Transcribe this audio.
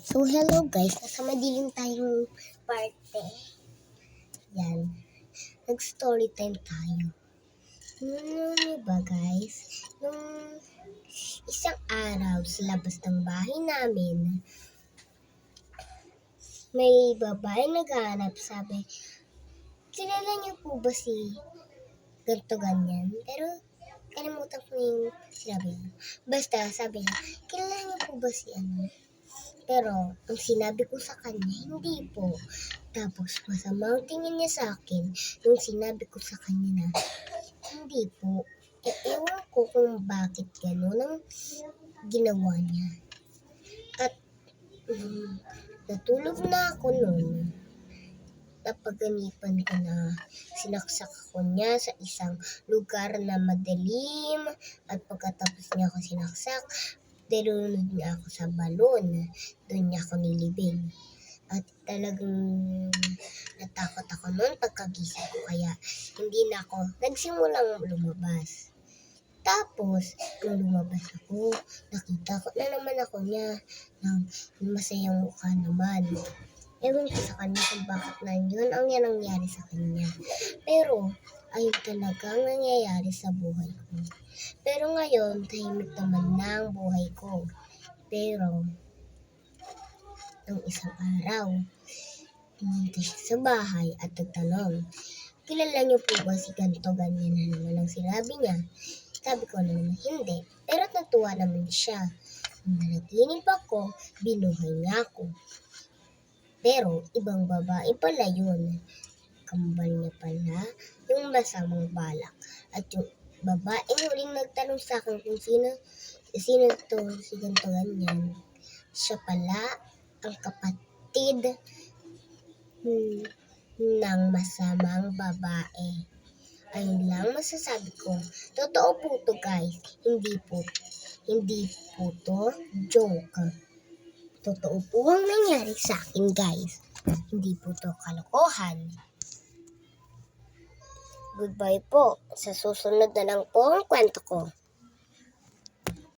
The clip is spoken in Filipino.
So, hello guys. Nasa madilim tayong parte. Yan. Nag-story time tayo. Ano ba guys? Nung isang araw sa labas ng bahay namin, may babae naghahanap. Sabi, kilala niyo po ba si ganto ganyan? Pero, kalimutan ko yung sinabi niya. Basta, sabi niya, kilala niyo po ba si ano? Pero, ang sinabi ko sa kanya, hindi po. Tapos, masamang tingin niya sa akin nung sinabi ko sa kanya na, hindi po. Ewan ko kung bakit gano'n ang ginawa niya. At, natulog na ako noon. Napaganipan ko na sinaksak ako niya sa isang lugar na madilim. At pagkatapos niya ako sinaksak, nilunod niya ako sa balon. Doon niya ako nilibing. At talagang natakot ako noon pagkagising ko. Kaya hindi na ako nagsimulang lumabas. Tapos, nung lumabas ako, nakita ko na naman ako niya ng masayang mukha naman. Ewan ko sa kanya kung bakit na yun ang nangyari sa kanya. Pero, ayun talaga ang nangyayari sa buhay ko. Pero ngayon, tahimik naman na ang buhay ko. Pero, nung isang araw, pumunta siya sa bahay at nagtanong, kilala niyo po ba si ganto ganyan na naman ang sinabi niya? Sabi ko na naman hindi, pero natuwa naman siya. Nung nanaginip ako, binuhay niya ako. Pero, ibang babae pala yun. Kambal niya pala yung masamang balak. At yung babaeng huling nagtanong sa akin kung sino to, si ganto ganyan. Siya pala ang kapatid ng masamang babae. Ayun lang masasabi ko. Totoo po to guys. Hindi po to joke. Totoo po ang nangyari sa akin guys. Hindi po to kalokohan. Goodbye po. Sa susunod na lang po ang kwento ko.